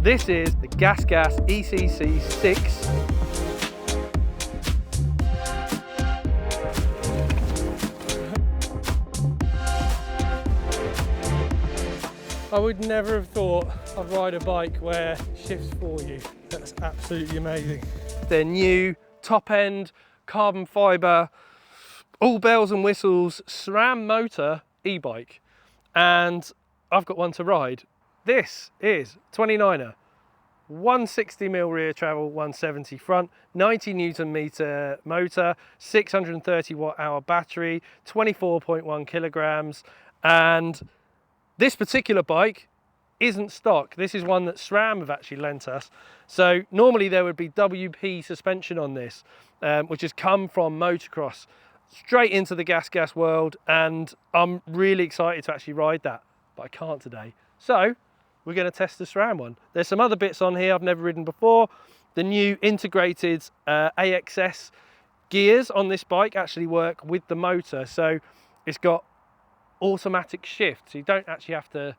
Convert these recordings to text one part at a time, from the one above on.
This is the GASGAS ECC 6. I would never have thought I'd ride a bike where it shifts for you. That's absolutely amazing. They're new, top end, carbon fibre, all bells and whistles, SRAM motor e-bike. And I've got one to ride. This is 29er, 160mm rear travel, 170 front, 90 Newton meter motor, 630 watt hour battery, 24.1 kilograms. And this particular bike isn't stock. This is one that SRAM have actually lent us. So normally there would be WP suspension on this, which has come from motocross straight into the GASGAS world, and I'm really excited to actually ride that, but I can't today. So we're going to test the SRAM one. There's some other bits on here I've never ridden before. The new integrated AXS gears on this bike actually work with the motor, so it's got automatic shift, so you don't actually have to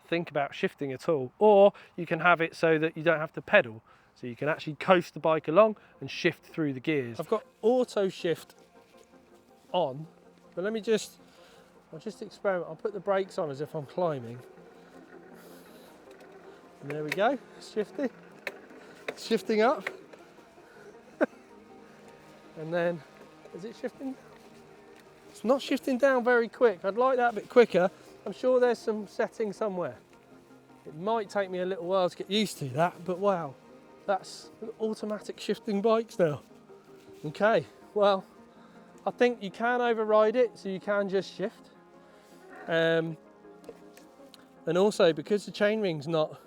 think about shifting at all, or you can have it so that you don't have to pedal, so you can actually coast the bike along and shift through the gears. I've got auto shift on, but I'll just experiment. I'll put the brakes on as if I'm climbing, and there we go. It's shifting up. And then is it shifting? It's not shifting down very quick. I'd like that a bit quicker. I'm sure there's some setting somewhere. It might take me a little while to get used to that, but wow, that's automatic shifting bikes now. Okay, well, I think you can override it, so you can just shift. And also, because the chainring's not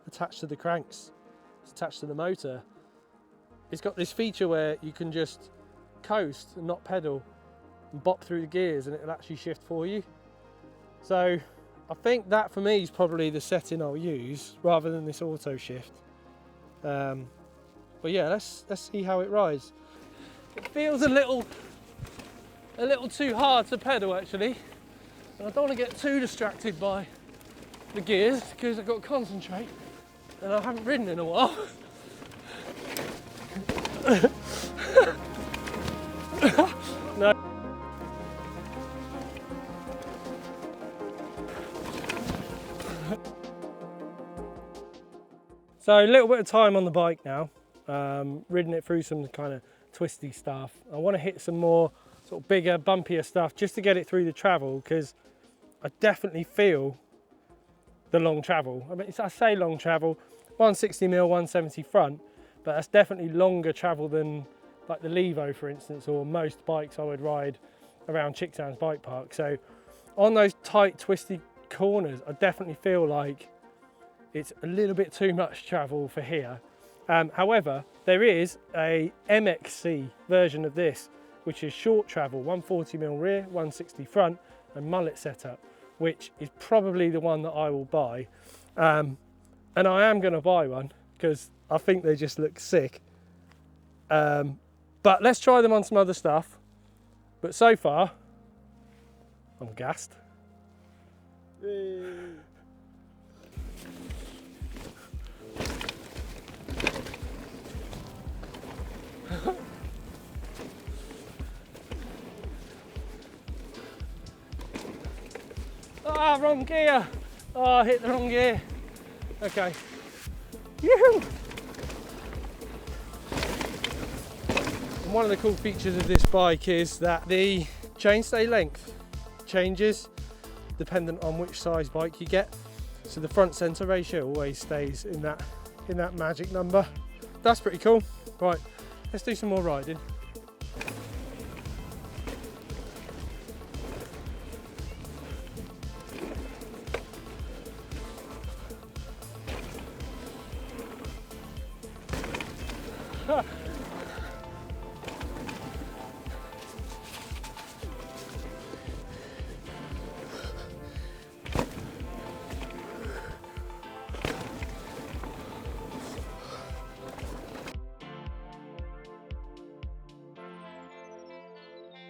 attached to the cranks, it's attached to the motor, it's got this feature where you can just coast and not pedal and bop through the gears, and it'll actually shift for you. So I think that for me is probably the setting I'll use rather than this auto shift. But yeah, let's see how it rides. It feels a little too hard to pedal actually, and I don't want to get too distracted by the gears because I've got to concentrate, and I haven't ridden in a while. No. So a little bit of time on the bike now, ridden it through some kind of twisty stuff. I want to hit some more sort of bigger, bumpier stuff just to get it through the travel, because I definitely feel the long travel. I mean, I say long travel, 160mm, 170 front, but that's definitely longer travel than like the Levo, for instance, or most bikes I would ride around Chicksands Bike Park. So on those tight, twisty corners, I definitely feel like it's a little bit too much travel for here. However, there is a MXC version of this, which is short travel, 140mm rear, 160 front, and mullet setup, which is probably the one that I will buy. And I am going to buy one because I think they just look sick. But let's try them on some other stuff. But so far, I'm gassed. Ah, wrong gear. Oh, I hit the wrong gear. Okay. Yoo-hoo! One of the cool features of this bike is that the chainstay length changes dependent on which size bike you get. So the front center ratio always stays in that magic number. That's pretty cool. Right, let's do some more riding.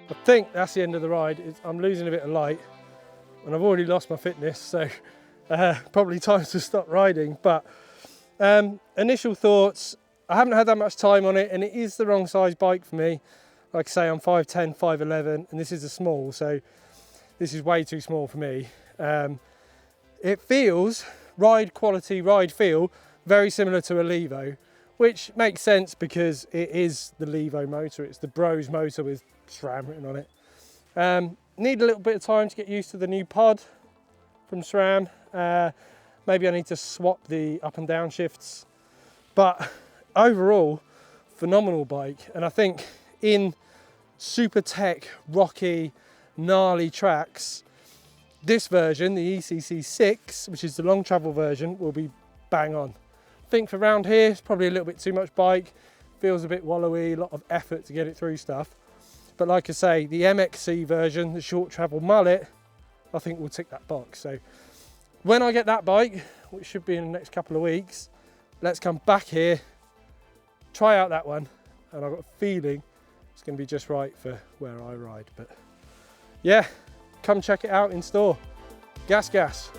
I think that's the end of the ride. I'm losing a bit of light and I've already lost my fitness, so probably time to stop riding, but Initial thoughts, I haven't had that much time on it, and it is the wrong size bike for me. Like I say, I'm 5'10", 5'11", and this is a small, so this is way too small for me. It feels, ride quality, ride feel, very similar to a Levo, which makes sense because it is the Levo motor. It's the Bros motor with SRAM written on it. Need a little bit of time to get used to the new pod from SRAM. Maybe I need to swap the up and down shifts, but overall, phenomenal bike. And I think in super tech, rocky, gnarly tracks, this version, the ECC 6, which is the long travel version, will be bang on. I think for round here, it's probably a little bit too much bike. Feels a bit wallowy, a lot of effort to get it through stuff. But like I say, the MXC version, the short travel mullet, I think will tick that box. So when I get that bike, which should be in the next couple of weeks, let's come back here, try out that one, and I've got a feeling it's going to be just right for where I ride. But yeah, come check it out in store. GASGAS.